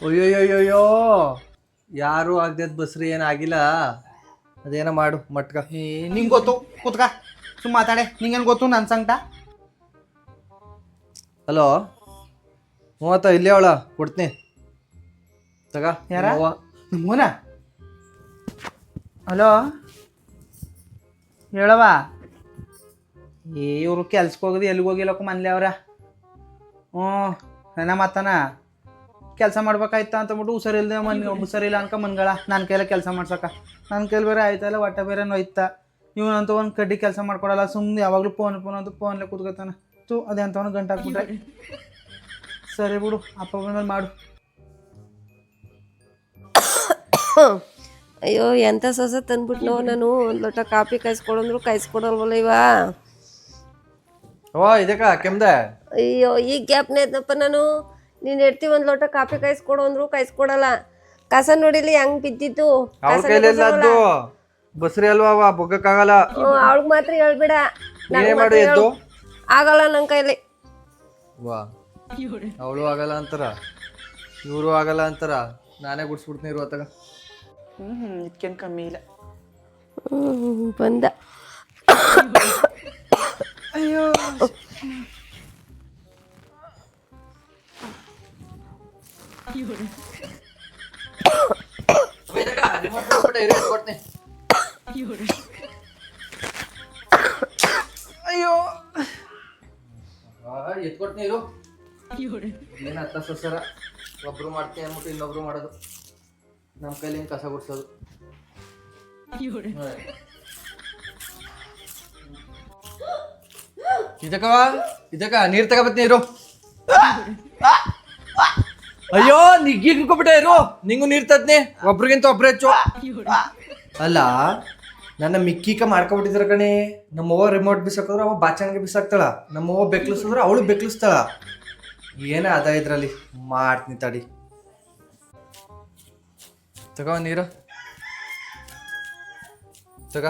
ಅಯ್ಯೋಯ್ಯೋಯ್ಯೋ ಯಾರು ಆಗ್ದೇದ್ ಬಸ್ರಿ ಏನಾಗಿಲ್ಲ. ಅದೇನೋ ಮಾಡು ಮಟ್ಕ. ನಿಂಗೆ ಗೊತ್ತು ಕೂತ್ಕ ಸುಮ್ಮ ಮಾತಾಡೆ. ನಿಂಗೇನು ಗೊತ್ತು ನನ್ನ ಸಂಕಟ? ಹಲೋ ಮೂವತ್ತ ಇಲ್ಲೇ ಅವಳ ಕೊಡ್ತೀನಿ ತಗ. ಯಾರ? ನಿಮ್ಮೋನ? ಹಲೋ ಹೇಳವ. ಇವರು ಕೆಲ್ಸಕ್ಕೆ ಹೋಗೋದು ಎಲ್ಲಿಗೆ ಹೋಗಿಲ್ಲಕ್ಕ ಮನ್ಲಿ ಅವ್ರ. ನನ್ನ ಮತ್ತನ ಕೆಲಸ ಮಾಡ್ಬೇಕಾಯ್ತ ಅಂತಬಿಟ್ಟು ಹುಷಾರಿಲ್ದೆ ಹುಷಾರಿಲ್ಲ ಅನ್ಕ ಮನ್ಗಳ ನನ್ನ ಕೈಲ ಕೆಲಸ ಮಾಡ್ಸಕ್ಕ. ನನ್ನ ಕೈಲಿ ಬೇರೆ ಆಯ್ತಲ್ಲ, ಹೊಟ್ಟೆ ಬೇರೆ ನೋಯ್ತಾ. ಇವನಂತೂ ಒಂದು ಕಡ್ಡಿ ಕೆಲಸ ಮಾಡ್ಕೊಡಲ್ಲ, ಸುಮ್ಮನೆ ಯಾವಾಗಲೂ ಫೋನ್ ಅಂತ ಫೋನ್ಲೆ ಕೂತ್ಕೊತಾನೆ. ತು ಅದೇ ಅಂತವನು ಗಂಟು ಹಾಕ್ಬಿಟ್ರೆ. ಸರಿ ಬಿಡು, ಅಪ್ಪ ಬಂದ್ಮೇಲೆ ಮಾಡು. ಅಯ್ಯೋ ಎಂಥ ಸೊಸೆ ತಂದ್ಬಿಟ್ಟು ನಾನು ಒಂದು ಲೋಟ ಕಾಫಿ ಕಾಯಿಸ್ಕೊಡಂದ್ರು ಕಾಯಿಸ್ಕೊಡಲ್ವಲ್ಲ ಇವ. ಓ ಇದಕ್ಕ ಕೆಮ್ದೆ. ಅಯ್ಯೋ ಈಗ ಗ್ಯಾಪ್ನೇ ಇದ್ನಪ್ಪ ನಾನು. ನೀನು ಎಡ್ತಿ ಒಂದು ಲೋಟ ಕಾಫಿ ಕಾಯಿಸ್ಕೊಡು ಅಂದ್ರು ಕಾಯಿಸ್ಕೊಡಲ್ಲ. ಕಸ ನೋಡಿಲಿ ಹೆಂಗ್ ಬಿದ್ದಿತ್ತು. ಅವ್ರ ಕೈಲೆಲ್ಲ ಅದು ಬಸ್ರಿ ಅಲ್ವಾ ಬೊಗ್ಗಕ್ಕಾಗಲ್ಲ. ಅವಳಿಗೆ ಮಾತ್ರ ಹೇಳ್ಬೇಡ. ನೀನೇ ಮಾಡು ಎದ್ದು. ಆಗಲ್ಲ ನನ್ನ ಕೈಲಿ. ವಾ ಅವಳು ಆಗಲ್ಲ ಅಂತಾರ, ಇವರು ಆಗಲ್ಲ ಅಂತಾರ. ನಾನೇ ಗುಡ್ಸ್ಬಿಡ್ತೀನಿ ಇರು ಅತ್ತಾಗ. ಇದಕ್ಕೇನು ಕಮ್ಮಿ ಇಲ್ಲ. ಬಂದ. ಅಯ್ಯೋ ಅಯ್ಯೋ ಎತ್ಕೊಡ್ತೀನಿ ಇರು. ಏನ್ ಹತ್ತ ಸೊಸರ ಒಬ್ರು ಮಾಡ್ತೀನಿ ಅಂದ್ಬಿಟ್ಟು ಇನ್ನೊಬ್ರು ಮಾಡೋದು. ನಮ್ಮ ಕೈಲಿ ಹೆಂಗ್ ಕಸ ಗುಡ್ಸೋದು. ಇದಕ್ಕ ನೀರ್ ತಗೋಬತ್ತೀನಿ ಇರು. ಅಯ್ಯೋ ನಿಗ್ಗಿಟ್ಕೊಬಿಟ್ಟೆ ಇರು. ನಿಂಗು ನೀರ್ ತದ್ನಿ, ಒಬ್ರಿಗಿಂತ ಒಬ್ರು ಹೆಚ್ಚು. ಅಲ್ಲ ನನ್ನ ಮಿಕ್ಕಿಕ ಮಾಡ್ಕೊಬಿಟ್ಟಿದ್ರ ಕಣೆ. ನಮ್ಮವ್ವ ರಿಮೋಟ್ ಬಿಸಾಕಿದ್ರೆ ಅವ ಬಾಚಣಿಗೆ ಬಿಸಾಕ್ತಾಳ, ನಮ್ಮವ್ವ ಬೆಕ್ಲಿಸಿದ್ರೆ ಅವಳು ಬೆಕ್ಲಿಸ್ತಾಳ. ಏನ ಅದ ಇದ್ರಲ್ಲಿ ಮಾಡ್ತೀನಿ ತಡಿ. ತಗೋ ನೀರು ತಗ.